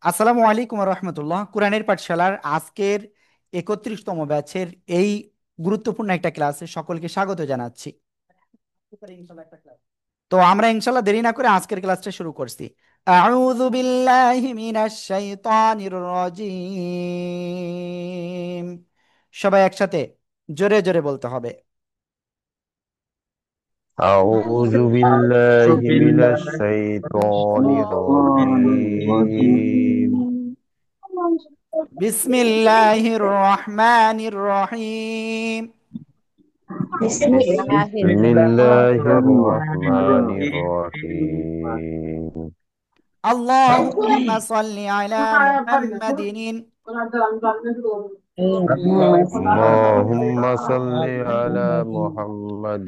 আসসালামু আলাইকুম রহমতুল্লাহ। কোরআনের পাঠশালার আজকের 31তম ব্যাচের এই গুরুত্বপূর্ণ একটা ক্লাসে সকলকে স্বাগত জানাচ্ছি। তো আমরা ইনশাল্লাহ দেরি না করে আজকের ক্লাসটা শুরু করছি। আউযু বিল্লাহি মিনাশ শাইতানির রাজিম। সবাই একসাথে জোরে জোরে বলতে হবে। أعوذ بالله من الشيطان الرجيم. বিসমিল্লাহির রহমানির রহিম। بسم الله بسم الله الرحمن الرحيم. اللهم صل على محمد اللهم صل على محمد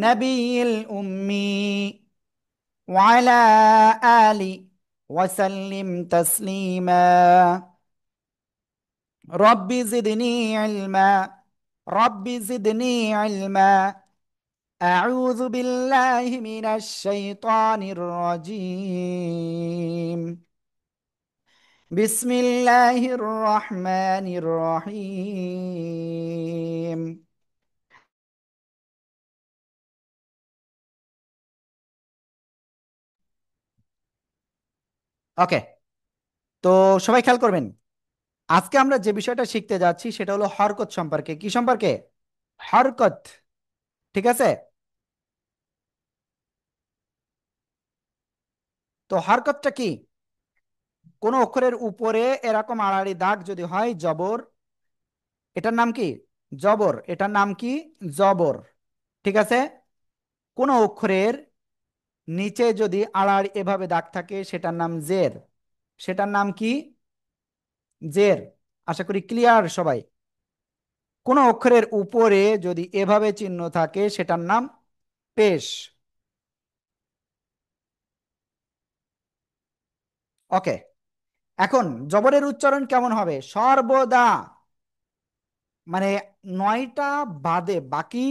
نبي الأمي وعلى آله وسلم تسليما. رب زدني علما، رب زدني علما. أعوذ بالله من الشيطان الرجيم. بسم الله الرحمن الرحيم. ওকে, তো সবাই খেয়াল করবেন। আজকে আমরা যে বিষয়টা শিখতে যাচ্ছি সেটা হলো হরকত সম্পর্কে। কি সম্পর্কে? হরকত। ঠিক আছে। তো হরকতটা কি? কোন অক্ষরের উপরে এরকম আড়াআড়ি দাগ যদি হয়, জবর, এটার নাম কি? জবর। এটার নাম কি? জবর। ঠিক আছে। কোন অক্ষরের নিচে যদি আড়াআড়ি এভাবে দাগ থাকে সেটার নাম জের। সেটার নাম কি? জের। আশা করি ক্লিয়ার সবাই। কোন অক্ষরের উপরে যদি এভাবে চিহ্ন থাকে সেটার নাম পেশ। ওকে, এখন জবরের উচ্চারণ কেমন হবে? সর্বদা, মানে 9টা বাদে বাকি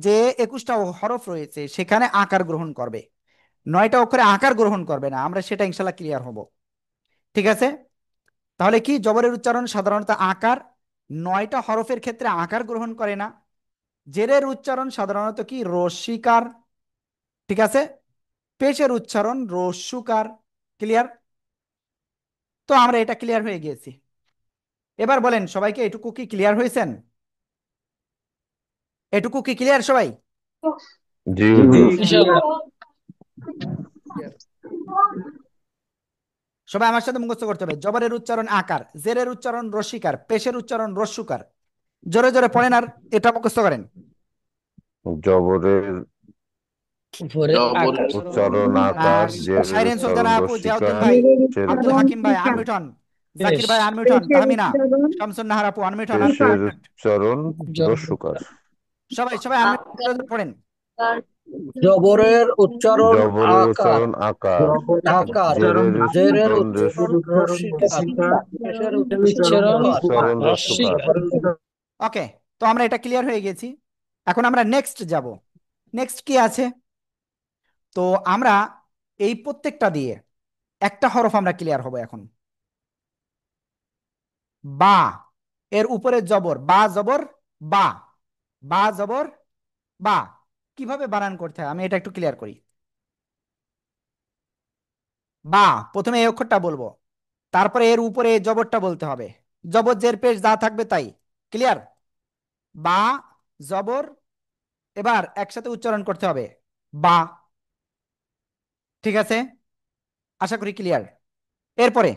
যে 21টা হরফ রয়েছে সেখানে আকার গ্রহণ করবে। 9টা অক্ষরে আকার গ্রহণ করবে না, আমরা সেটা ইনশাল্লাহ ক্লিয়ার হব। ঠিক আছে। তাহলে কি জবরের উচ্চারণ সাধারণত আকার, 9টা হরফের ক্ষেত্রে আকার গ্রহণ করে না। জেরের উচ্চারণ সাধারণত কি? রস্যিকার। ঠিক আছে। পেশের উচ্চারণ রস্যুকার। ক্লিয়ার? তো আমরা এটা ক্লিয়ার হয়ে গিয়েছি। এবার বলেন সবাইকে, এটুকু কি ক্লিয়ার হয়েছেন? এটুকু কি ক্লিয়ার সবাই? জি জি হুজুর। ইনশাআল্লাহ। সবাই আমার সাথে মুখস্থ করতে হবে। জবরের উচ্চারণ আকার, জেরের উচ্চারণ রস্যিকার, পেশের উচ্চারণ রস্যুকার। জোরে জোরে পড়েন আর এটা মুখস্থ করেন। জবরের উপরে আকার উচ্চারণ আকার, আর জেরের শাইরেন উচ্চারণ সুলতানা আপু, জিয়াউদ্দিন রস্যিকার, ভাই, পেশের আব্দুল হাকিম ভাই আনমিউট হন, পেশ জাকির ভাই আনমিউট হন, তাহমিনা, শামসুন নাহার আপু আনমিউট হন, পেশের আনমিউট। উচ্চারণ জবর রস্যকার। সবাই সবাই আনমিউট পড়েন। জবরের উচ্চারণ জবরের আকার। উচ্চারণ আকার, আকার। জেরের জেরের উচ্চারণ উচ্চারণ রসিকার। পেশের উচ্চারণ উচ্চারণ উচ্চারণ রস্যকার। রস্যিকার। ওকে, তো আমরা এটা ক্লিয়ার হয়ে গেছি। এখন আমরা নেক্সট যাব। নেক্সট কি আছে? তো আমরা এই প্রত্যেকটা দিয়ে একটা হরফ আমরা ক্লিয়ার হব এখন। বা, এর উপরে জবর, বা জবর বা, বা জবর বা। কিভাবে বানান করতে হয় আমি এটা একটু ক্লিয়ার করি। বা, প্রথমে এই অক্ষরটা বলবো, তারপরে এর উপরে এই জবরটা বলতে হবে। জবর জের পেশ যা থাকবে তাই। ক্লিয়ার? বা, জবর, এবার একসাথে উচ্চারণ করতে হবে। বা। ঠিক আছে, আশা করি ক্লিয়ার। এরপরে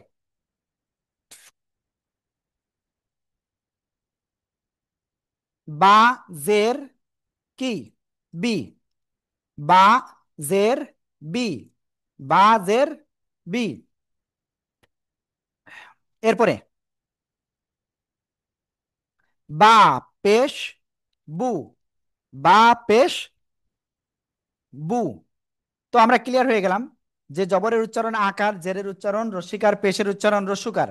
বা, জের কি? বি। বা, জের বি, বা জের বি। এরপরে বা পেশ বু, বা পেশ বু। তো আমরা ক্লিয়ার হয়ে গেলাম যে জবরের উচ্চারণ আকার, জেরের উচ্চারণ রস্যিকার, পেশের উচ্চারণ রস্যুকার।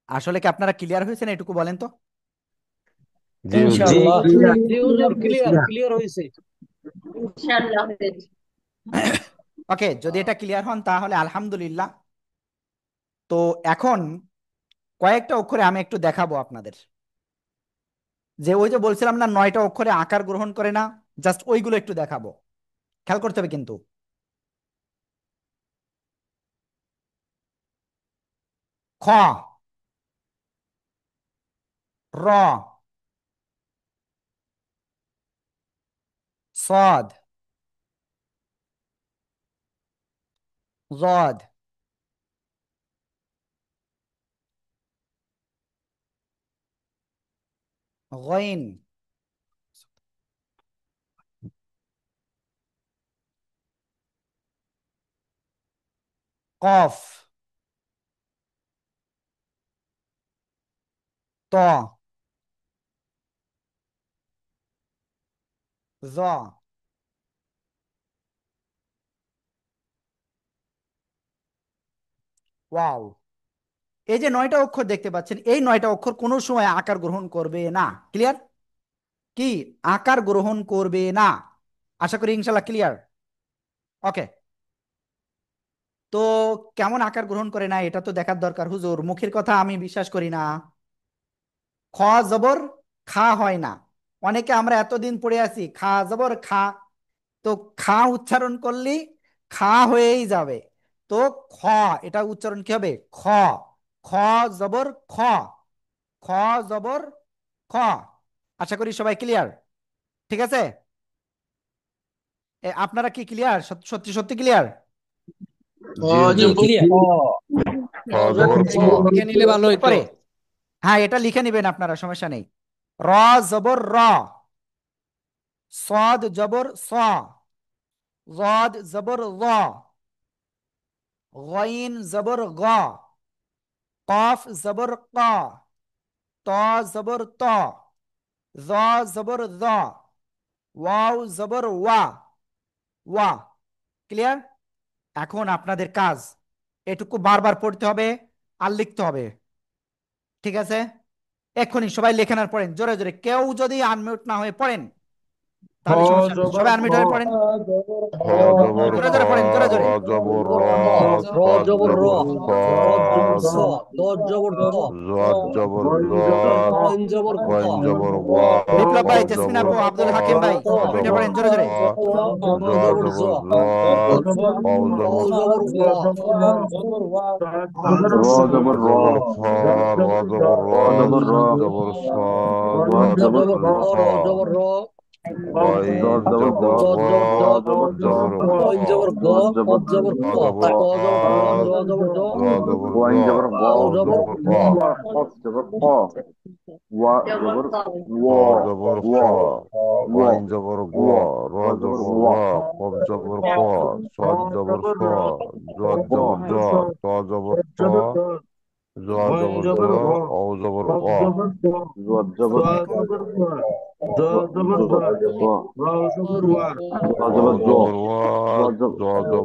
আসলে কি আপনারা ক্লিয়ার হয়েছেন? এটুকু বলেন তো। জি হুজুর। জি ইনশাআল্লাহ। জি হুজুর, ক্লিয়ার ক্লিয়ার হয়েছে। ইনশাআল্লাহ হয়েছে। ওকে, যদি এটা ক্লিয়ার হন তাহলে আলহামদুলিল্লাহ। তো এখন কয়েকটা অক্ষরে আমি একটু দেখাবো আপনাদের, যে ওই যে বলছিলাম না 9টা অক্ষরে আকার গ্রহণ করে না, জাস্ট ওইগুলো একটু দেখাবো, খেয়াল করতে হবে কিন্তু। খ, র, صاد، ضاد، غين، قاف، طا، ظا। ওয়াও! এই যে 9টা অক্ষর দেখতে পাচ্ছেন, এই 9টা অক্ষর কোনো সময় আকার গ্রহণ করবে না। ক্লিয়ার? কি? আকার গ্রহণ করবে না। আশা করি ইনশাল্লাহ ক্লিয়ার। ওকে। তো কেমন আকার গ্রহণ করে না এটা তো দেখার দরকার হুজুর, মুখের কথা আমি বিশ্বাস করি না। খ জবর খা হয় না। অনেকে আমরা এতদিন পড়ে আছি খা জবর খা, তো খা উচ্চারণ করলেই খা হয়েই যাবে। তো খ, এটা উচ্চারণ কি হবে? খ। খ জবর খ, খ জবর খ। আশা করি সবাই ক্লিয়ার। ঠিক আছে? আপনারা কি ক্লিয়ার? সত্যি সত্যি ক্লিয়ার? জি জি হুজুর। ক্লিয়ার। খ জবর খ। লিখে নিলে ভালো হইতো। এরপরে হ্যাঁ, এটা লিখে নেবেন আপনারা, সমস্যা নেই। র জবর র, صاد জবর স, ضاد জবর জ, গইন জবর গ, কফ জবর ক, ত জবর ত, জ জবর জ, ওয়াও জবর ওয়া, ওয়া। ক্লিয়ার? এখন আপনাদের কাজ এটুকু বারবার পড়তে হবে আর লিখতে হবে। ঠিক আছে? এক্ষুনি সবাই লেখেন আর পড়েন জোরে জোরে, কেউ যদি আনমিউট না হয়ে পড়েন খ তাহলে সমস্যা নেই, জবর সবাই খ, আনমিউট হয়ে পড়েন। খ জবর জোরে খ, জোরে পড়েন, জোরে র জোরে। জবর র, র ছ জবর র, জবর খ, র জবর স, দ জবর দ, জ জবর জ, গইন জবর গ, গইন জবর গ, বিপ্লব ভাই, কফ জেসমিন জবর আপু, খ, আব্দুল হাকিম ভাই, ছ আনমিউট হয়ে জবর পড়েন খ, জোরে জোরে। জ জ জবর জ, জবর জ, ক ও জবর জবর ওয়া, র জবর র, খ, র জবর র, স জবর স, জ র জবর জবর খ, ঝ, র জবর র, গইন জবর জ গ, জবর জ, জ জবর খ, গইন জবর গ, কফ জবর খ ক, জবর ত আ, জবর ত, জ জবর জ, জ জবর জ, ও অ জবর জবর ও, অ, খ জবর খ, গইন জবর গ, র জবর র, কফ জবর ক, ছ জবর স, জ জবর জ, ট জবর ট, জ জবর জ, অ জবর অ, ক জবর ওয়া, জ জবর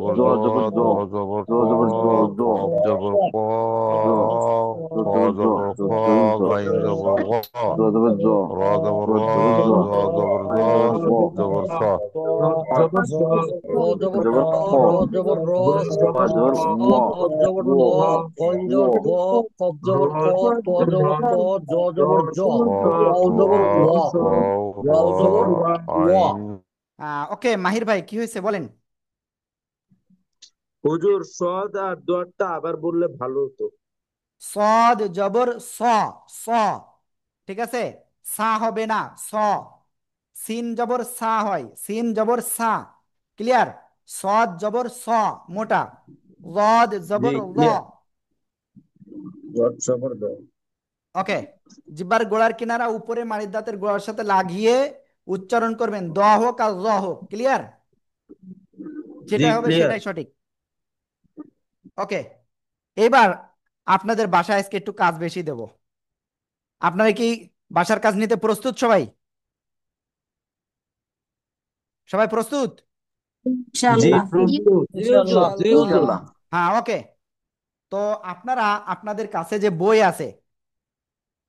জ, দ জবর দ, কফ জবর ক, খ জবর খ, গাইন জবর গ, র জবর র, জ জবর জ, স জবর স। র জবর খ, র জবর র, স জবর স, দ জবর দ, গইন জবর গ, কফ জবর ক, ত জবর ত, জ জবর জ, কফ ওয়াও জবর ওয়া, ওয়া, ওয়াও ওয়াও জবর ওয়া, ওয়া। আইন। ওকে মাহির ভাই, কি হয়েছে বলেন। হুজুর সদ আর দোয়ারটা আবার বললে ভালো হতো। সদ জবর স, স। ঠিক আছে? সা হবে না, স। সিন জবর সা হয়, সিন জবর সা। ক্লিয়ার? সদ জবর স, মোটা। লদ জি জবর ল। ক্লিয়ার। দোয়ার জবর দ। ওকে। জিহ্বার গোড়ার কিনারা উপরে মাড়ির দাঁতের গোড়ার সাথে লাগিয়ে উচ্চারণ করবেন, দ হোক আর ল হোক। ক্লিয়ার? জি যেটা হবে ক্লিয়ার। সেটাই সঠিক। ওকে। এবার আপনাদের বাসায় আজকে একটু কাজ বেশি দেব। আপনারা কি বাসার কাজ নিতে প্রস্তুত সবাই? সবাই প্রস্তুত? জি ইনশাআল্লাহ। প্রস্তুত। ইনশাআল্লাহ। জি হুজুর। হ্যাঁ, ওকে। তো আপনারা আপনাদের কাছে যে বই আছে,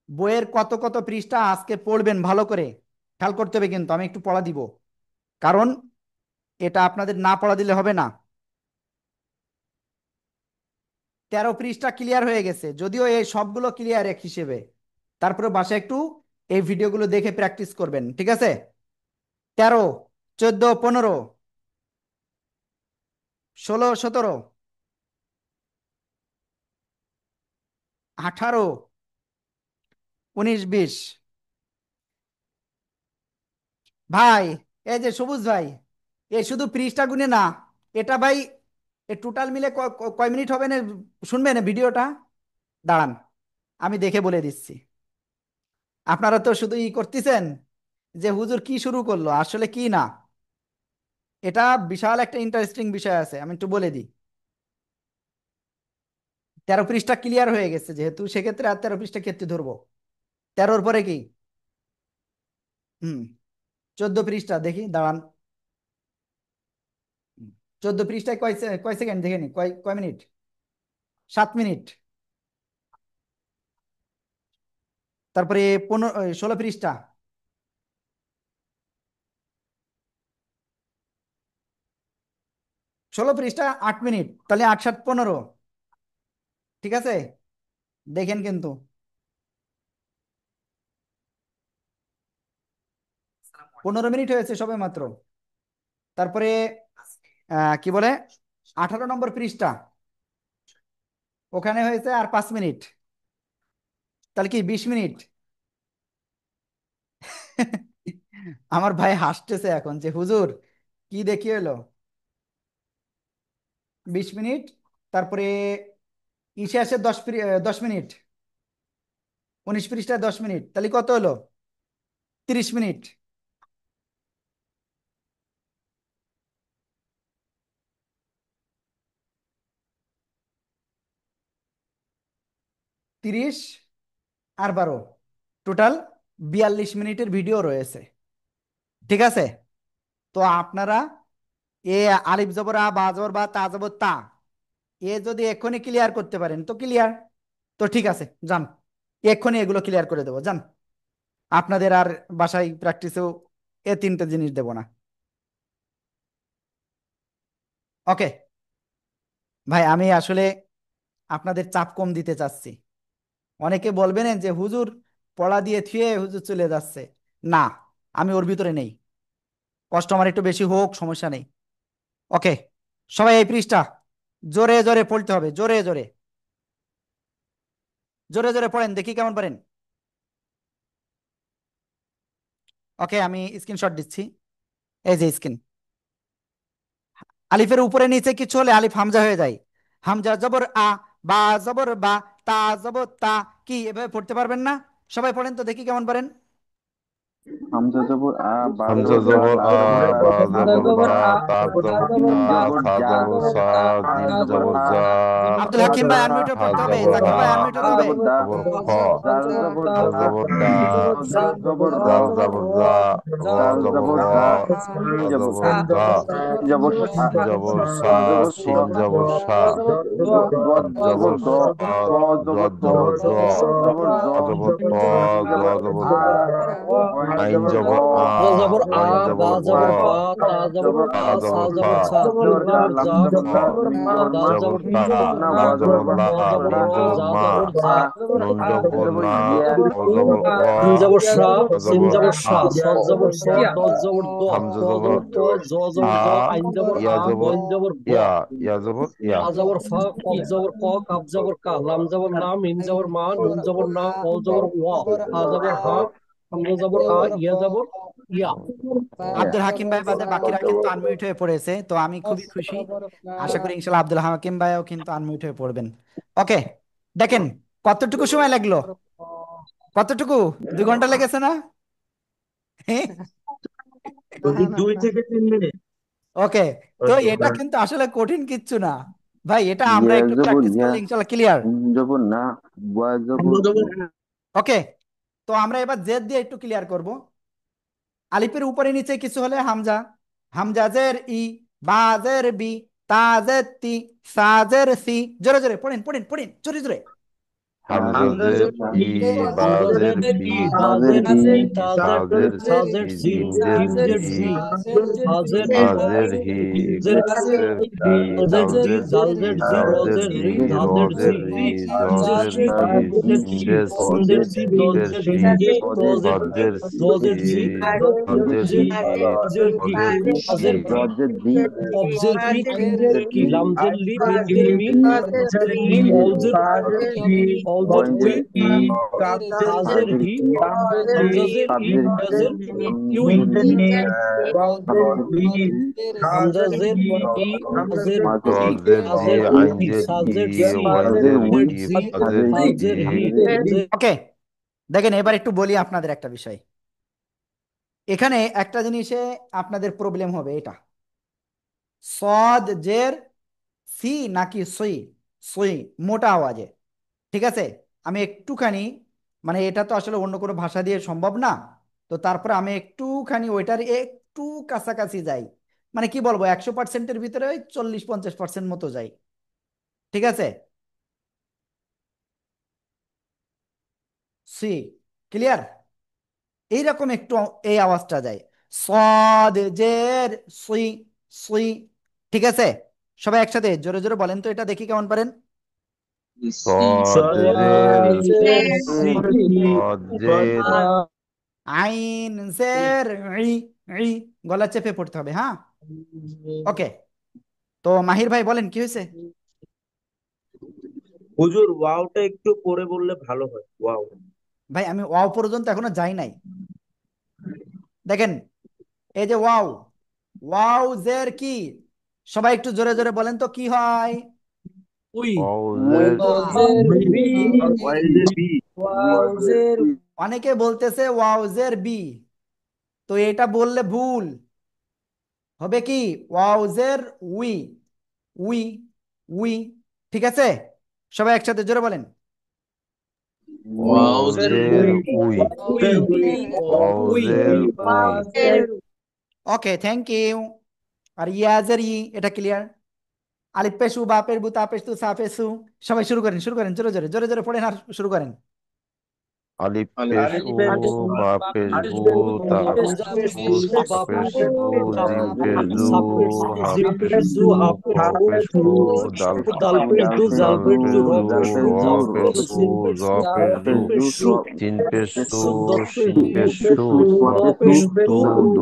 বইয়ের কত কত পৃষ্ঠা আজকে পড়বেন ভালো করে খেয়াল করতে হবে কিন্তু, আমি একটু পড়া দিব, কারণ এটা আপনাদের না পড়া দিলে হবে না। 13 পৃষ্ঠা ক্লিয়ার হয়ে গেছে, যদিও এই সবগুলো ক্লিয়ার এক হিসেবে। তারপরে বাসায় একটু এই ভিডিওগুলো দেখে প্র্যাকটিস করবেন, ঠিক আছে? 13, 14, 15, 16, 17, 18, 19, 20। ভাই, এই যে সবুজ ভাই, এই শুধু পৃষ্ঠা গুনে না, এটা ভাই টোটাল মিলে কয় মিনিট হবে না? শুনবেন না ভিডিওটা? দাঁড়ান, আমি দেখে বলে দিচ্ছি। আপনারা তো শুধু করতেছেন যে হুজুর কি শুরু করলো, আসলে কি না। এটা বিশাল একটা ইন্টারেস্টিং বিষয় আছে, আমি একটু বলে দিই। 13 পৃষ্ঠা ক্লিয়ার হয়ে গেছে যেহেতু, সেক্ষেত্রে আর 13 পৃষ্ঠা ক্ষেত্রে ধরবো। 13-র পরে কি? হুম, 14 পৃষ্ঠা দেখি, দাঁড়ান। 14 পৃষ্ঠায় কয় সেকেন্ড দেখে নি, কয় কয় মিনিট? 7 মিনিট। তারপরে 16 পৃষ্ঠা, 16 পৃষ্ঠা 8 মিনিট, তাহলে 8, 7, 15। ঠিক আছে, দেখেন কিন্তু। 15 মিনিট হয়েছে সবে মাত্র। তারপরে কি বলে, 18 নম্বর পৃষ্ঠা, ওখানে হয়েছে আর 5 মিনিট, তাহলে কি 20 মিনিট। আমার ভাই হাসতেছে এখন যে হুজুর কি দেখি এলো। 20 মিনিট। তারপরে ইতিহাসে 10 মিনিট, 19 পৃষ্ঠায় 10 মিনিট, তাহলে কত হলো? 30 মিনিট। 30 আর 12, টোটাল 42 মিনিটের ভিডিও রয়েছে। ঠিক আছে, তো আপনারা এ আলিফ জবর আ, বা জবর বা, তা জবর তা, এ যদি এক্ষুনি ক্লিয়ার করতে পারেন তো ক্লিয়ার। তো ঠিক আছে, যান, এক্ষুনি এগুলো ক্লিয়ার করে দেবো, যান। আপনাদের আর বাসায় প্র্যাকটিসেও এ 3টে জিনিস দেব না। ওকে ভাই, আমি আসলে আপনাদের চাপ কম দিতে চাচ্ছি। অনেকে বলবেন যে হুজুর পড়া দিয়ে থুয়ে হুজুর চলে যাচ্ছে। না, আমি ওর ভিতরে নেই। কষ্ট আমার একটু বেশি হোক, সমস্যা নেই। ওকে, সবাই এই পৃষ্ঠা জোরে জোরে পড়তে হবে, জোরে জোরে, জোরে জোরে পড়েন, দেখি কেমন পারেন। ওকে, আমি স্ক্রিনশট দিচ্ছি, এই যে স্ক্রিন। আলিফের উপরে নিচে কিছু হলে আলিফ হামজা হয়ে যায়। হামজা জবর আ, বা জবর বা, তা জবর তা, কি এভাবে পড়তে পারবেন না? সবাই পড়েন তো দেখি কেমন পারেন। হামজা জবর আ, বা হামজা জবর বা, জবর তা আ, জবর তা, বা তা জবর জবর বা, আ, তা তা জবর জবর তা, বা, জবর সা জা, তা জবর জবর সা, তা, তা জিম তা জবর জবর জবর হা, জা, জা, জিম আব্দুল জবর হাকিম জবর ভাই জা, হা, আনমিউটে হা পড়তে হবে, জবর হা, জাকির ভাই আনমিউট দা হতে হবে। জবর দা, জবর খ, তা জবর দা জা, জবর তা দা, দ জবর জবর তা, দা, জি জবর জি, দা জবর র, র জাল জবর জবর র, জা, র জাল দাল জবর জবর জবর র, রা, দা, সিন র তা জবর জবর জবর সা, দা, সিন র জবর জবর সা, জিম সা, জবর র সা, জবর স, সিন জবর সা, জবর দ, দোয়াত দ জবর জবর জবর দ, স, দ, ত জ জবর ত, জবর জ, জবর স, জবর জ, তা জবর সিন ত, জবর জ জ, জবর আ, র, র, ওয়াইন আইন জবর জবর আ, র জবর আ, ওয়াইন বা জবর ও, জবর বা, তা জবর জবর তা, তা সা জবর খা, জবর ছা, কফ জিম জবর কা, জবর লাম জা, জবর খ, লা, র, মিম জবর দাল মা, জবর তা, রি, না না লাম ওয়া জবর জবর জবর বা, লা, র জবর মিম র, জবর জা মা, জবর আ, জা, নুন আইন জবর জবর না, ইয়া, ও জবর অ, জিম জবর ইয়া সা, তা সিন জবর জবর হা, সা, স জবর স, দ জবর দ, হামজা ত জবর জবর ত, জ জবর হা, জ, আইন জবর ইয়া আ, জবর গইন জবর গ, ইয়া, ইয়া জবর ইয়া, ফা জবর ফা, কফ জবর ক, কাপ জবর কা, লাম জবর লা, মিম জবর মা, নুন জবর না, ও জবর ওয়া, হা জবর হা, হামজা জবর আ, ইয়া জবর ইয়া। ইয়া আব্দুল হাকিম ভাই বাদে বাকিরা কিন্তু আনমিউট হয়ে পড়েছে, তো আমি খুবই খুশি। আশা করি ইনশাল্লাহ আব্দুল হাকিম ভাইও কিন্তু আনমিউট হয়ে পড়বেন। ওকে, দেখেন কতটুকু সময় লাগলো, কতটুকু, 2 ঘন্টা লেগেছে না? হুজুর 2 থেকে 3 মিনিট। ওকে, তো এটা কিন্তু আসলে কঠিন কিচ্ছু না ভাই, এটা আমরা ইয়া একটু জবর প্র্যাকটিস ইয়া, করলে ইনশাল্লাহ ক্লিয়ার। নুন জবর না, ওয়া জবর হামজা উ, জবর ওকে, তো আমরা এবার জেদ দিয়ে একটু ক্লিয়ার করব। আলিফের উপরে নিচে কিছু হলে হামজা, হামজা জের ই, বা জের বি, তা জের তি, সা জের সি, জোরে জোরে পড়েন পড়েন পড়েন, জোরে জোরে। হামজাজের ই বাজের বি বাজের ই তাজের সাজের সি জিমজের জিমজের জি জি হাজের হাজের হি হিজের কাফের কি হাজের জি দালজের জালজের জি দালজের রজের রি জি ধাজের জি রজের রি হিজের জজের সি হি হিজের কি সিনজের সি সিনজের সি জিমপের দজের সি জি রজের সজ্জের রজের সি জি সজ্জের হিজের সি হিজের কি সজ্জের সি হাজের কি কবজের কি কিনজের কি লামজের লি মিনজের me Hajer E অলজের অলজের we Hajer he হামজাজের E ইয়াজের UE হামজাজের ই হাজের ই জজের জি হাজের ই আইনজের ই সাজের সি ওয়াইনজের হিমের ই জি ফাজের হাজের ই হি ওকে, দেখেন এবার একটু বলি আপনাদের একটা বিষয়। এখানে একটা জিনিসে আপনাদের প্রবলেম হবে, এটা সদ জের সি নাকি সই, সই মোটা আওয়াজে। ঠিক আছে, আমি একটুখানি, মানে এটা তো আসলে অন্য কোনো ভাষা দিয়ে সম্ভব না, তো তারপরে আমি একটুখানি ওইটার একটু কাছাকাছি যাই, মানে কি বলবো 100%-এর ভিতরে ওই 40-50% মতো যাই। ঠিক আছে, সি, ক্লিয়ার? এইরকম একটু এই আওয়াজটা যায়, সদ জের সুই, সুই। ঠিক আছে, সবাই একসাথে জোরে জোরে বলেন তো, এটা দেখি কেমন পারেন। সজ্জের সজের সি সজ্জের আইন জের ই, ই, গলা চেপে পড়তে হবে, হ্যাঁ। ওকে, তো মাহির ভাই বলেন কি হয়েছে। হুজুর ওয়াওটা একটু পরে বললে ভালো হয়, ওয়াও। ভাই আমি ওয়াও পর্যন্ত এখনো যাই নাই। দেখেন, এই যে ওয়াও, ওয়াও জের কি, সবাই একটু জোরে জোরে বলেন তো কি হয়। উই ওয়াউজের ওয়াজের বি ওয়াজের অনেকে বলতেছে ওয়াও জের বি, তো এটা বললে ভুল হবে, কি ওয়াও জের উই, উই, উই। ঠিক আছে, সবাই একসাথে জোরে বলেন। ওয়াউজের উই উই উই ওয়াউজের উই ওকে, থ্যাংক ইউ। আর ইয়াজের ই, এটা ক্লিয়ার। আলিফ পেশু বাপের বু তাপেশ তু সাপেসু। সবাই শুরু করেন, শুরু করেন, জোরে জোরে জোরে জোরে পড়েন আর শুরু করেন। আলিফ পেশু বা পেশবু তা হামজা পেশ পেশবু তু তা বা পেশ পেশবু তাপ জিম পেশ পেশু সাপ পেশ হা জিম পেশ জু পেশু হা খ পেশ ফু পেশু দাল দাল পেশ দু জাল দাল পেশ জু র পেশু পেশ ফু র জাল পেশ জু পেশু সিন পেশ জ সু পেশু পেশ পেশ সু তিন পেশু দত পেশ শিন দু পেশু দ পেশ তু তু দ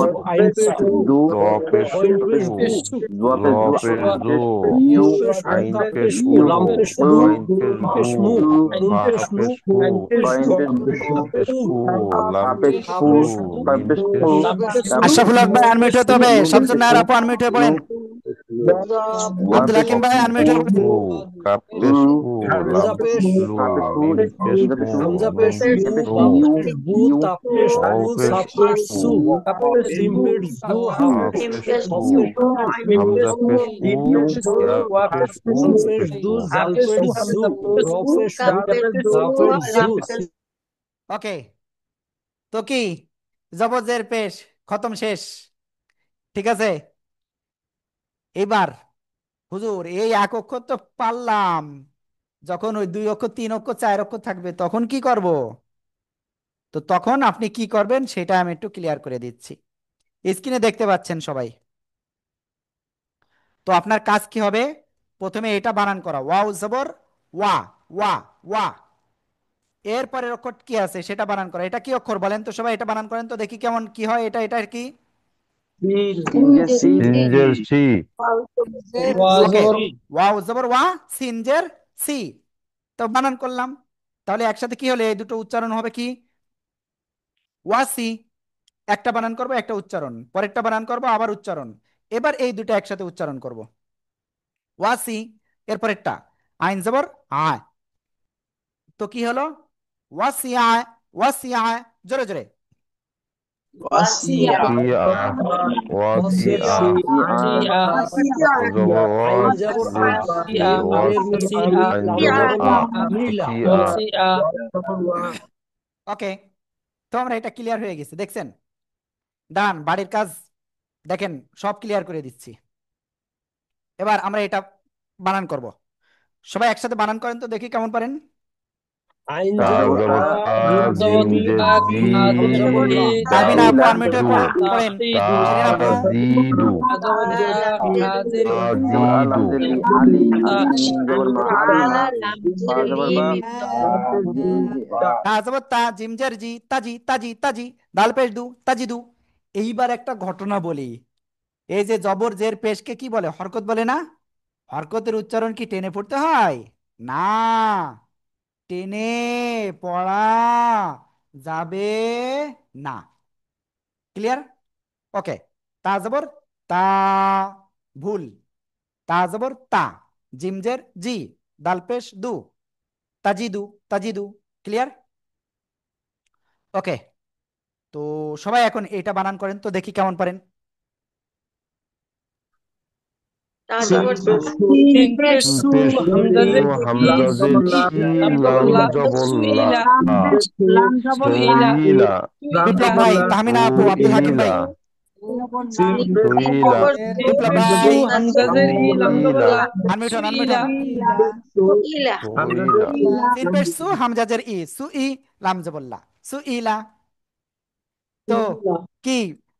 দোয়া পেশ পেশু আইন পেশ দু জ পেশু হইন পেশ ভু জ পেশু ইউ পেশ ভু আইন কা পেশ পেশু উ লাম পেশ দু ওয়াইন হা পেশবু পেশ মু নুন ফা পেশ নু পেশু আইন পেশ জু হা পেশু লাম হা পেশু পেশ দু মিম পেশু লাম পেশ দু আশরাফুল হক ভাই আনমিউট হতে হবে, শামসুন নাহার আপু আনমিউট হয়ে পড়েন, আব্দুল হাকিম ভাই আনমিউট হয়ে পড়েন। অপেশু কাপেশু হামজা পেশ লামপেশু মিম পেশু হামজা পেশ নুন উ পেশু বা পেশ বু তা পেশ তু সা পেশ অপেশু সু সিম পেশ জু হা পেশ খ কাপেশু পেশ মিম পেশ হামজা মু পেশু ই পেশ ইয়া ওয়া পেশ পেশু নুন পেশ পেশু দু জাল পেশ জু র পেশ বু হা পেশ জু ওকে, তো কি জবজের পেশ খতম, শেষ। ঠিক আছে, এবার হুজুর এই এক অক্ষর তো পারলাম, যখন ওই 2 অক্ষর 3 অক্ষর 4 অক্ষর থাকবে তখন কি করব। তো তখন আপনি কি করবেন সেটা আমি একটু ক্লিয়ার করে দিচ্ছি। স্ক্রিনে দেখতে পাচ্ছেন সবাই, তো আপনার কাজ কি হবে, প্রথমে এটা বানান করা, ওয়াও জবর ওয়া, ওয়া, ওয়া। এর পরের অক্ষর কি আছে সেটা বানান করা, এটা কি অক্ষর বলেন তো সবাই, এটা বানান করেন তো দেখি কেমন কি হয়, এটা এটা কি। সিনজের সি ওকে, ওয়াজর ওয়াও জবর ওয়া, সিনজের সি, তো বানান করলাম, তাহলে একসাথে কি হলে এই দুটো উচ্চারণ হবে কি, ওয়াসি। একটা বানান করব, একটা উচ্চারণ, পরেরটা বানান করব আবার উচ্চারণ, এবার এই দুটো একসাথে উচ্চারণ করব, ওয়াসি। এর পরেরটা আইন জবর আয়, তো কি হলো, ওয়াসি আয়, ওয়াসি আয়, জোরে জোরে। ওয়াসিয়া সিয়া ওয়াসি আ ওয়াসিয়া জবর ওয়া আইন জবর আ জের সি আমের ওয়াসি মিসি আইন লাম জবর জবর আ লা মিলা সি আ ওয়াসিয়া ওকে, তো আমরা এটা ক্লিয়ার হয়ে গেছি, দেখছেন, ডান, বাড়ির কাজ দেখেন সব ক্লিয়ার করে দিচ্ছি। এবার আমরা এটা বানান করব, সবাই একসাথে বানান করেন তো দেখি কেমন পারেন। আইন তা জবর জবর আ তা, জিম জবর জিম জের আ জি, তা জবর এ দাল তাহমিনা আপু তাসির আনমিউট হয়ে দু, পড়েন। তা তাসিদু শিরিন আপু জিদু, তা জবর জেরা তাজের তা ই জবর আলাম জিদু, জেলি আলি তা মিম জবর মা আল্লাহ বা জবর বা জি তা জবর তা, জিমজের জি, তাজি তাজি তাজি, দাল পেশ দু, তাজিদু। এইবার একটা ঘটনা বলি, এই যে জবর জের পেশকে কি বলে, হরকত বলে না? হরকতের উচ্চারণ কি টেনে পড়তে হয়? না, টেনে পড়া যাবে না। ক্লিয়ার? ওকে। তা জবর তা, ভুল। তা জবর তা, জিমজের জি, দাল পেশ দু, তাজিদু তাজিদু। ক্লিয়ার? ওকে। তো সবাই এখন এটা বানান করেন তো দেখি কেমন পারেন। সিম পেশ সিন পেশ সু পেশু, হামজাজের ই হামজা জের ই চি, লাম জবর লাম লা জবর লা, সুইলা সুইলা সইলা, বিপ্লব সুইলা ভাই, তাহমিনা আপু, আব্দুল হাকিম ভাই। সইলা, সিম পেশ সইলা, সিন বিপ্লব পেশ সু ভাই হামজাজের ই লাম জবর সইলা, লা আনমিউট হন, আনমিউট সুইলা হন। সইলা, সিন পেশ সু, হামজাজের ই, সু ই, লাম জবল্লা, সু ইলা। তো কি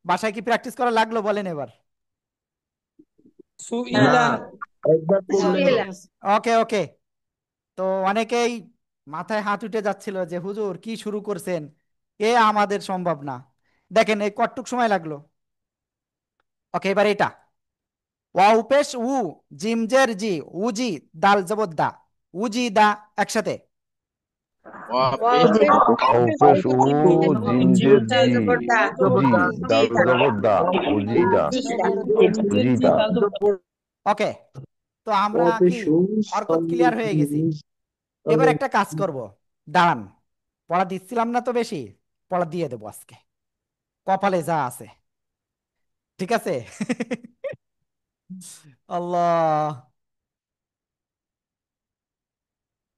বাসায় কি প্র্যাকটিস করা লাগলো বলেন এবার? না, সুইলা একবার পড়লেই হবে। ওকে ওকে। তো অনেকেই মাথায় হাত উঠে যাচ্ছিল যে হুজুর কি শুরু করছেন, এ আমাদের সম্ভব না। দেখেন এই কতটুক সময় লাগলো। ওকে, এবার এটা ওয়াও পেশ উ, জিমজের জি, উজি, দাল জবর দা, উজি দা, একসাথে। আও পেশ উ, জিম জের জি, জবর জি, দা, দাল জবর দা, উজিদা, উজিদা। ওকে। তো আমরা কি হরকত ক্লিয়ার হয়ে গেছি। এবার একটা কাজ করব, দাঁড়ান, পড়া দিচ্ছিলাম না তো বেশি, পড়া দিয়ে দেবো আজকে, কপালে যা আছে। ঠিক আছে? আল্লাহ।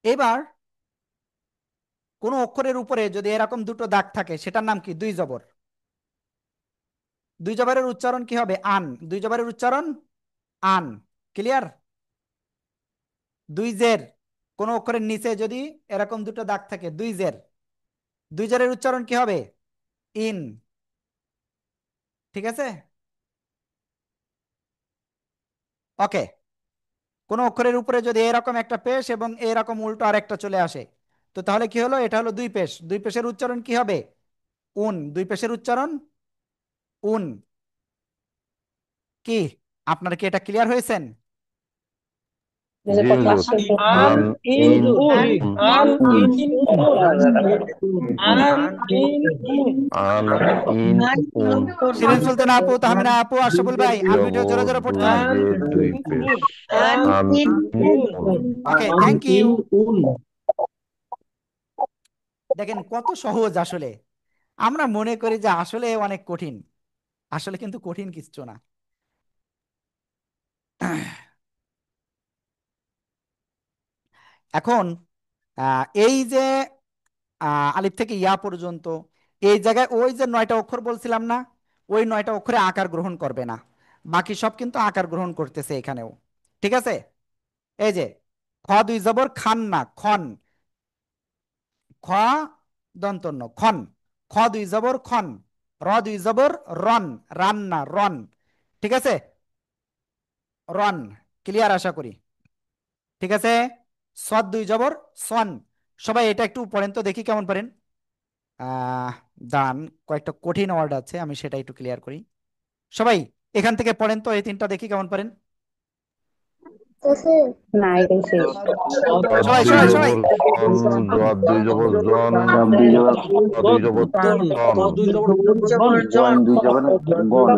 এবার কোন অক্ষরের উপরে যদি এরকম দুটো দাগ থাকে সেটার নাম কি? দুই জবর। দুই জবরের উচ্চারণ কি হবে? আন। দুই জবরের উচ্চারণ আন। ক্লিয়ার? দুই জের, কোন অক্ষরের নিচে যদি এরকম দুটো দাগ থাকে, দুই জের, দুই জেরের উচ্চারণ কি হবে? ইন। ঠিক আছে? ওকে। কোন অক্ষরের উপরে যদি এরকম একটা পেশ এবং এরকম উল্টো আর একটা চলে আসে, তো তাহলে কি হলো? এটা হলো দুই পেশ। দুই পেশের উচ্চারণ কি হবে? উন। দুই পেশের উচ্চারণ উন। কি আপনারা কি এটা ক্লিয়ার হয়েছেন? জি হুজুর। আন আন, ইন ইন, উন উন, আন উন ইন উন আন ইন উন আন, ইন, উন। শিরিন সুলতানা আপু, তাহমিনা আপু, আশরাফুল ভাই, আনমিউটে জোরে জবর জোরে পড়তে দুই হবে। আন জের দুই ইন পেশ। উন আন আন, ইন ইন, উন উন। ওকে, আন থ্যাংক ইউ। ইন উন দেখেন কত সহজ আসলে। আমরা মনে করি যে আসলে অনেক কঠিন, আসলে কিন্তু কঠিন কিছু না। এখন এই যে আলিফ থেকে ইয়া পর্যন্ত, এই জায়গায় ওই যে 9টা অক্ষর বলছিলাম না, ওই 9টা অক্ষরে আকার গ্রহণ করবে না, বাকি সব কিন্তু আকার গ্রহণ করতেছে এখানেও। ঠিক আছে? এই যে খ দুই জবর খান না, খন। খ দন্তন্য খন। খ দুই জবর খন। র দুই জবর রন, রান্না, রন। ঠিক আছে? রন। ক্লিয়ার আশা করি। ঠিক আছে? সদ দুই জবর সন। সবাই এটা একটু পড়েন তো দেখি কেমন পারেন। আহ দান, কয়েকটা কঠিন ওয়ার্ড আছে, আমি সেটা একটু ক্লিয়ার করি। সবাই এখান থেকে পড়েন তো, এই তিনটা দেখি কেমন পারেন। সদ সবাই দুই সবাই সবাই। জবর সন, জদ দুই জবর জন, জব দুই জবর ত দুই জবর দন তন, ত দুই জবর দন জয়েন দুই জবর গন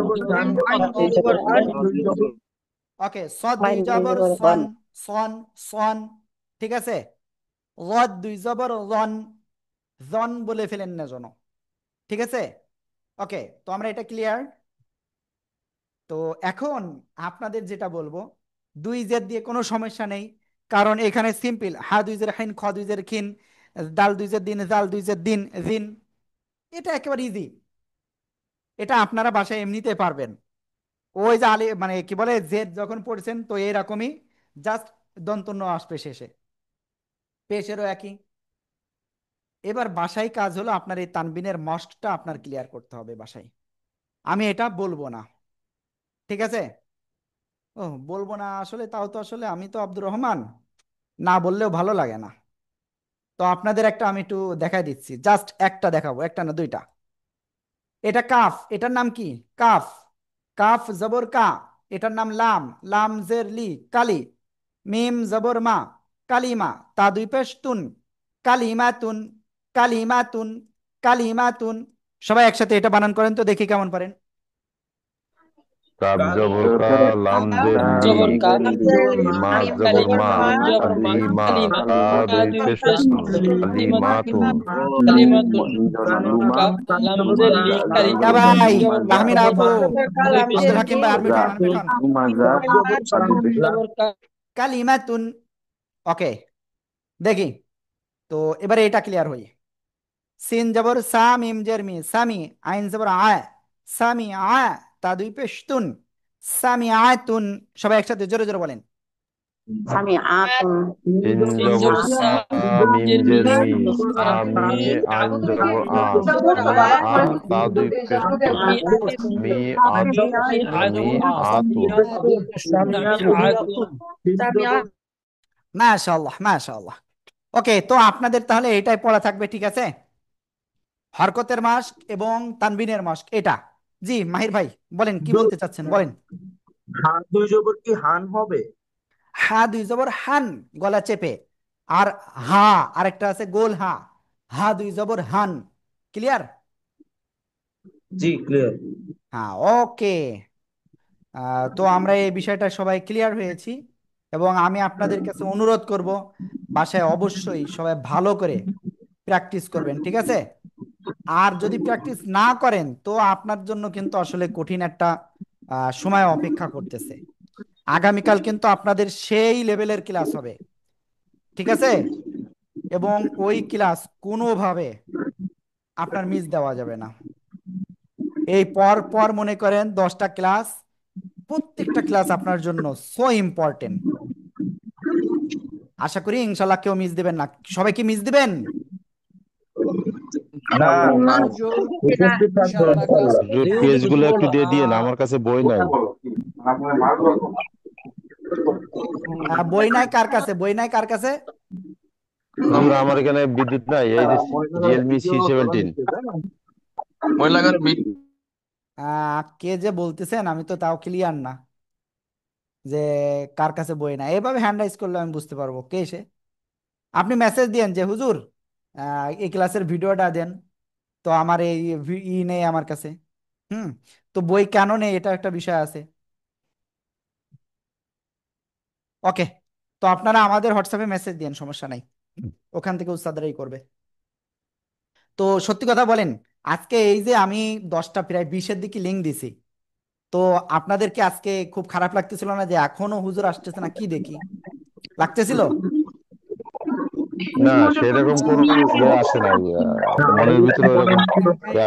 ওকে, সদ দুই জবর সন, সন, সন। ঠিক আছে? লদ দুই জবর লন, জন বলে ফেলেন না জন। ঠিক আছে? ওকে, তো আমরা এটা ক্লিয়ার। তো এখন আপনাদের যেটা বলবো, দুই জের দিয়ে কোনো সমস্যা নেই, কারণ এখানে সিম্পল, হা দুই জের হাইন, খ দুই জের খিন, দাল দুই জের দিন, জাল দুই জের দিন, জিন। এটা একেবারে ইজি, এটা আপনারা বাসায় এমনিতে পারবেন। ওই যে আলি মানে কি বলে, জেদ যখন পড়ছেন তো এরকমই, জাস্ট দন্তন্য আসবে শেষে, পেশেরও একই। এবার বাসায় কাজ হলো আপনার এই তানবিনের মস্কটা আপনার ক্লিয়ার করতে হবে বাসায়। আমি এটা বলবো না, ঠিক আছে? ও, বলবো না আসলে, তাও তো আসলে আমি তো আব্দুর রহমান, না বললেও ভালো লাগে না। তো আপনাদের একটা আমি একটু দেখাই দিচ্ছি, জাস্ট একটা দেখাবো, একটা না দুইটা। এটা কাফ, এটার নাম কি? কাফ। কাফ জবর কা, এটার নাম লাম, লাম জের লি কালি। মিম জবর মা, কালিমা। তা দুই পেশ তুন, কালিমাতুন, কালিমাতুন, কালিমাতুন। সবাই একসাথে এটা বানান করেন তো দেখি কেমন পারেন। কাব কালি জবর কা, লাম জের কাপ লি, জবর কাপ, মা মিম জবর জবর মা, মা, মিম জবর মা, কালিমা, কালিমা, তা তা দুই দুই পেশতুন, পেশতুন, কালিমাতুন, কালিমাতুন। কালিমাতুন। কালিমা কাপ লামজের লি কালি, ইয়া ভাই, মিম জবর মা, তাহমিনা আপু, দুই কালাম আব্দুল পেশতুন, হাকিম ভাই, আরমিটন আরমিটন। কাপ জবর কাপ জবর কাপ। কালিমাতুন। ওকে, দেখি। তো এবারে এটা ক্লিয়ার হই। সিন জবর সা, মিম জের মি, সামি। আইন জবর আয়, সামি আয়। তা দুই পেশতুন, সামি আয়তুন। সবাই একসাথে জোরে জোরে বলেন। আমি আতুন সিন সিন জবর জবর সা, সা, মিম জের মি, জের মি, সামি। সামি, আইন জবর আ, জবর সামি আ, আ। তা দুই পেশতুন, সামি আতুন, মি মি, আতুন, মি মি আজবর আ, আতুন। সামি আতুন। মাশাআল্লাহ মাশাআল্লাহ। ওকে, তো আপনাদের তাহলে এটাই পড়া থাকবে, ঠিক আছে? হরকতের মাস্ক এবং তানবিনের মাস্ক এটা। জি মাহির ভাই, বলেন কি বলতে চাচ্ছেন, বলেন। হাত দুই জবর কি হান হবে? হা দুই জবর হান, গলা চেপে। আর হা, আরেকটা আছে গোল হা। হা দুই জবর হান। ক্লিয়ার? জি ক্লিয়ার। হ্যাঁ, ওকে। তো আমরা এই বিষয়টা সবাই ক্লিয়ার হয়েছি। এবং আমি আপনাদের কাছে অনুরোধ করব, বাসায় অবশ্যই সবাই ভালো করে প্র্যাকটিস করবেন, ঠিক আছে? আর যদি প্র্যাকটিস না করেন তো আপনার জন্য কিন্তু আসলে কঠিন একটা সময় অপেক্ষা করতেছে। আগামীকাল কিন্তু আপনাদের সেই লেভেলের ক্লাস হবে, ঠিক আছে? এবং ওই ক্লাস কোনোভাবে আপনার মিস দেওয়া যাবে না। এই পর পর মনে করেন 10টা ক্লাস, প্রত্যেকটা ক্লাস আপনার জন্য সো ইম্পর্টেন্ট। আশা করি ইনশাল্লাহ কেউ মিস দিবেন না। সবাই কি মিস দিবেন? না না হুজুর, উপস্থিত থাকবে ইনশাআল্লাহ ক্লাস ইনশাআল্লাহ। হুজুর, জি পেজ হুজুর গুলো দিব একটু না। দিয়ে দিয়েন, আমার কাছে বই নাই। বই নাই কার কাছে? বই নাই কার কাছে? হুজুর, আমার এখানে বিদ্যুৎ নাই, এই যে রিয়েলমি C17। কে যে বলতেছেন, আমি তো তাও ক্লিয়ার না যে কার কাছে বই নাই। এভাবে হ্যান্ড রাইজ করলে আমি বুঝতে পারবো কে সে। আপনি মেসেজ দিয়েন যে হুজুর, এই ক্লাসের ভিডিওটা দেন। তো আমার এই নেই আমার কাছে। হুম। তো বই কেন নেই, এটা একটা বিষয় আছে। ওকে, তো আপনারা আমাদের হোয়াটসঅ্যাপে মেসেজ দিন, সমস্যা নাই। ওখান থেকে উস্তাদরাই করবে। তো সত্যি কথা বলেন, আজকে এই যে আমি 10টা প্রায় 20-এর দিকে লিঙ্ক দিছি, তো আপনাদেরকে আজকে খুব খারাপ লাগতেছিল না যে এখনো হুজুর আসতেছে না? কি দেখি লাগতেছিল? না, সেরকম কোনো আসে নাই। মনের ভিতরে এরকম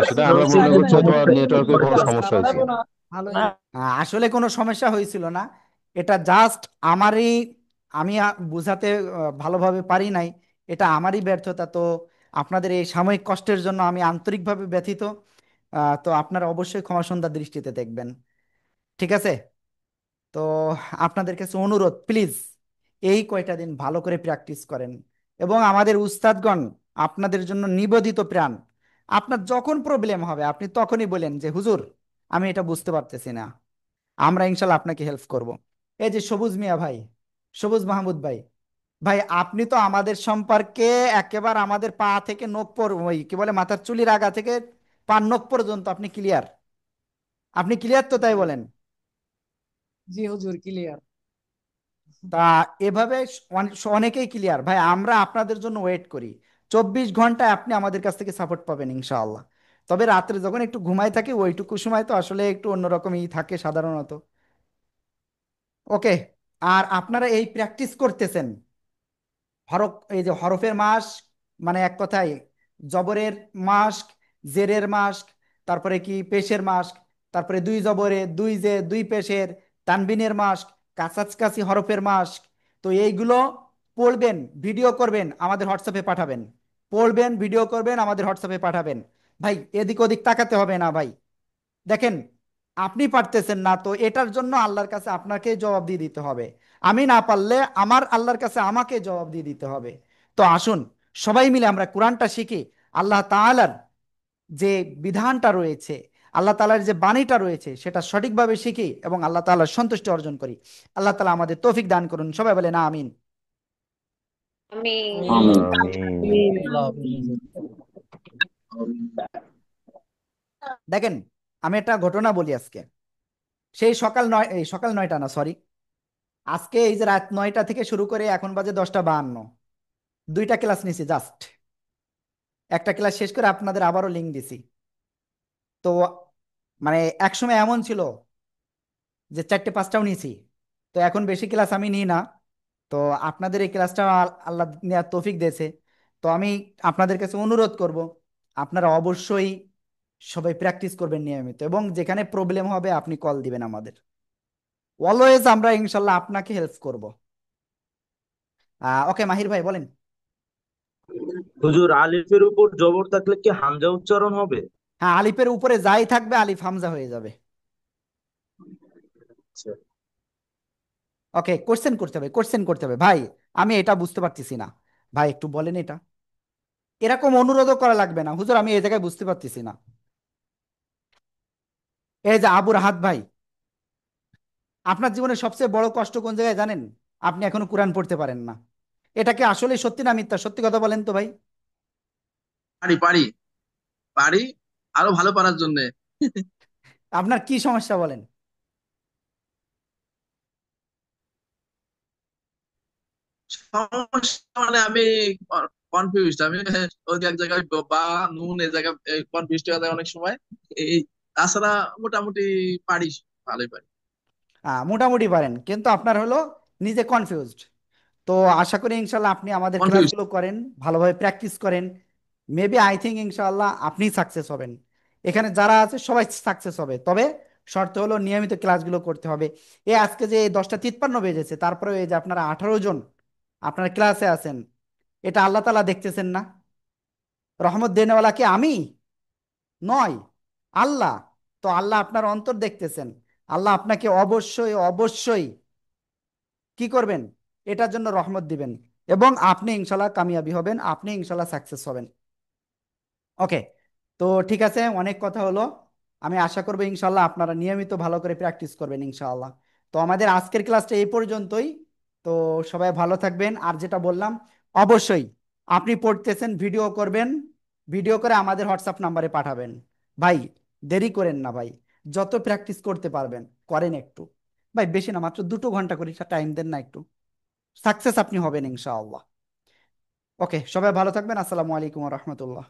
আসে না। আমরা মনে করছি তোমার নেটওয়ার্কের কোনো সমস্যা হয়েছে। আসলে কোনো সমস্যা হয়েছিল না। এটা জাস্ট আমারই, আমি বুঝাতে ভালোভাবে পারি নাই। এটা আমারই ব্যর্থতা। তো আপনাদের এই সাময়িক কষ্টের জন্য আমি আন্তরিকভাবে ব্যথিত। তো আপনারা অবশ্যই ক্ষমাসুন্দর দৃষ্টিতে দেখবেন, ঠিক আছে? তো আপনাদের কাছে অনুরোধ, প্লিজ এই কয়টা দিন ভালো করে প্র্যাকটিস করেন। এবং আমাদের উস্তাদগণ আপনাদের জন্য নিবেদিত প্রাণ। আপনার যখন প্রবলেম হবে আপনি তখনই বলেন যে হুজুর, আমি এটা বুঝতে পারতেছি না, আমরা ইনশাল্লাহ আপনাকে হেল্প করব। এই যে সবুজ মিয়া ভাই, সবুজ মাহমুদ ভাই, ভাই আপনি তো আমাদের সম্পর্কে একেবারে আমাদের পা থেকে নখ ওই কি বলে মাথার চুলির আগা থেকে পার নখ পর্যন্ত আপনি ক্লিয়ার। আপনি ক্লিয়ার তো, তাই বলেন? জি হুজুর ক্লিয়ার। তা এভাবে অনেকেই ক্লিয়ার। ভাই আমরা আপনাদের জন্য ওয়েট করি। 24 ঘন্টায় আপনি আমাদের কাছ থেকে সাপোর্ট পাবেন ইনশাআল্লাহ। তবে রাত্রে যখন একটু ঘুমায় থাকি ওইটুকু সময় তো আসলে একটু অন্যরকমই থাকে সাধারণত। ওকে। আর আপনারা এই প্র্যাকটিস করতেছেন হরফ, এই যে হরফের মাস্ক, মানে এক কথায় জবরের মাস্ক, জেরের মাস্ক, তারপরে কি পেশের মাস্ক, তারপরে দুই জবরে দুই জে দুই পেশের, তানবিনের মাস্ক, কাছাকাছি হরফের মাস্ক। তো এইগুলো পড়বেন, ভিডিও করবেন, আমাদের হোয়াটসঅ্যাপে পাঠাবেন। পড়বেন, ভিডিও করবেন, আমাদের হোয়াটসঅ্যাপে পাঠাবেন। ভাই এদিক ওদিক তাকাতে হবে না ভাই। দেখেন, আপনি পারতেছেন না তো এটার জন্য আল্লাহর কাছে আপনাকে জবাব দিয়ে দিতে হবে। আমি না পারলে আমার আল্লাহর কাছে আমাকে জবাব দিয়ে দিতে হবে। তো আসুন সবাই মিলে আমরা কোরআনটা শিখি, আল্লাহ তাআলার যে বিধানটা রয়েছে, আল্লাহ তাআলার যে বাণীটা রয়েছে সেটা সঠিকভাবে শিখি এবং আল্লাহ তাআলার সন্তুষ্টি অর্জন করি। আল্লাহ তাআলা আমাদের তৌফিক দান করুন, সবাই বলে না আমিন। আমি আমিন। দেখেন, আমি একটা ঘটনা বলি আজকে। সেই সকাল নয়, এই সকাল 9টা না, সরি, আজকে এই যে রাত 9টা থেকে শুরু করে এখন বাজে 10টা 52, 2টা ক্লাস নিছি জাস্ট। একটা ক্লাস শেষ করে আপনাদের আবারও লিঙ্ক দিছি। তো মানে এক সময় এমন ছিল যে 4টে 5টাও নিয়েছি। তো এখন বেশি ক্লাস আমি নিই না। তো আপনাদের এই ক্লাসটা আল্লাহ নেওয়ার তৌফিক দিয়েছে। তো আমি আপনাদের কাছে অনুরোধ করব, আপনারা অবশ্যই সবাই প্র্যাকটিস করবেন নিয়মিত, এবং যেখানে প্রবলেম হবে আপনি কল দিবেন আমাদের। অলওয়েজ আমরা ইনশাল্লাহ আপনাকে হেল্প করব। ওকে মাহির ভাই বলেন। হুজুর, আলিফের উপর জবর থাকলে কি হামজা উচ্চারণ হবে? হ্যাঁ, আলিফের উপরে যাই থাকবে আলিফ হামজা হয়ে যাবে। আচ্ছা। ওকে, কোশ্চেন করতে হবে, কোশ্চেন করতে হবে ভাই। আমি এটা বুঝতে পারতেছি না, ভাই একটু বলেন এটা। এরকম অনুরোধও করা লাগবে না, হুজুর আমি এই জায়গায় বুঝতে পারতেছি না। এই যে আবু রাহাত ভাই, আপনার জীবনে সবচেয়ে বড় কষ্ট কোন জায়গায় জানেন? আপনি এখনো কোরআন পড়তে পারেন না। এটা কি আসলে সত্যি না মিথ্যা? সত্যি কথা বলেন তো ভাই। পারি পারি পারি, আরো ভালো পারার জন্য। আপনার কি সমস্যা বলেন? সমস্যা মানে আমি কনফিউজড। আমি ওই এক জায়গায় বা নুন এই জায়গায় কনফিউজড হয়ে যায় অনেক সময়। এই তাছাড়া মোটামুটি পারি, ভালোই পারি। মোটামুটি পারেন, কিন্তু আপনার হলো নিজে কনফিউজড। তো আশা করি ইনশাল্লাহ আপনি আমাদের কনফিউজড। ক্লাসগুলো করেন, ভালোভাবে প্র্যাকটিস করেন। মেবি আই থিঙ্ক ইনশাল্লাহ আপনি সাকসেস হবেন। এখানে যারা আছে সবাই সাকসেস হবে, তবে শর্ত হলো নিয়মিত ক্লাসগুলো করতে হবে। আজকে যে 10টা 53 বেজেছে, তারপরে এই যে আপনারা 18 জন আপনার ক্লাসে আছেন, এটা আল্লাহ তাআলা দেখতেছেন না? রহমত দেনেওয়ালা কি আমি? নয়, আল্লাহ। তো আল্লাহ আপনার অন্তর দেখতেছেন। আল্লাহ আপনাকে অবশ্যই অবশ্যই কি করবেন, এটার জন্য রহমত দিবেন, এবং আপনি ইনশাল্লাহ কামিয়াবি হবেন, আপনি ইনশাল্লাহ সাকসেস হবেন। ওকে, তো ঠিক আছে, অনেক কথা হলো। আমি আশা করবো ইনশাল্লাহ আপনারা নিয়মিত ভালো করে প্র্যাকটিস করবেন ইনশাআল্লাহ। তো আমাদের আজকের ক্লাসটা এই পর্যন্তই। তো সবাই ভালো থাকবেন, আর যেটা বললাম, অবশ্যই আপনি পড়তেছেন ভিডিও করবেন, ভিডিও করে আমাদের হোয়াটসঅ্যাপ নাম্বারে পাঠাবেন। ভাই দেরি করেন না ভাই, যত প্র্যাকটিস করতে পারবেন করেন একটু। ভাই বেশি না, মাত্র 2 ঘন্টা করে টাইম দেন না একটু, সাকসেস আপনি হবেন ইনশাআল্লাহ। ওকে, সবাই ভালো থাকবেন, আসসালামু আলাইকুম রহমতুল্লাহ।